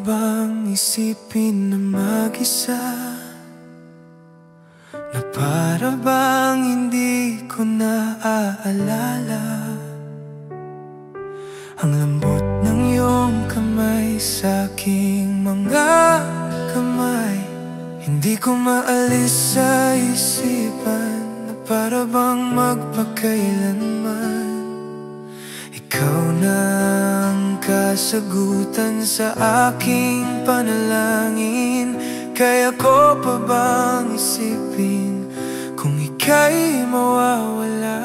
bang isipin na mag-isa, na para bang hindi ko naaalala ang lambot ng iyong kamay sa aking mga kamay? Hindi ko maalis sa isipan na para bang magpakailanman ikaw na ang kasagutan sa aking panalangin. Kaya ko pa bang isipin kung ika'y mawawala?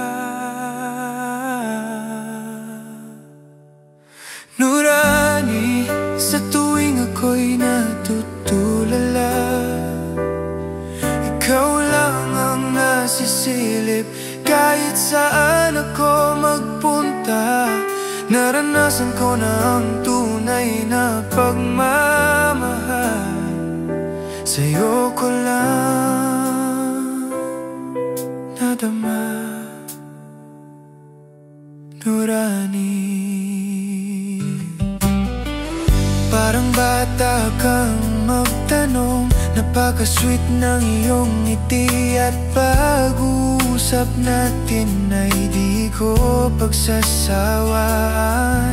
Nurani, sa tuwing ako'y natutulala, ikaw lang ang nasisilip. Kahit saan ako magpunta, naranasan ko na ang tunay na pagmamahal. Sa'yo ko lang nadama, Nurani. Parang bata kang magtanong, napaka-sweet ng iyong ngiti at pag-uusap natin ay di ko pagsasawaan.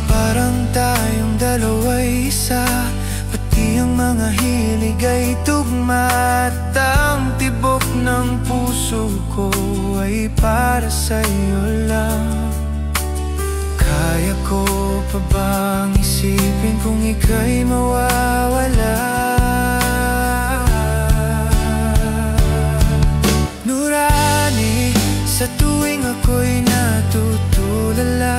Parang tayong dalawa'y isa, pati ang mga hilig ay tugma, at ang tibok ng puso ko ay para sa'yo lang. Kaya ko pa bang isipin kung ika'y mawawala? Nurani, sa tuwing ako'y natutulala,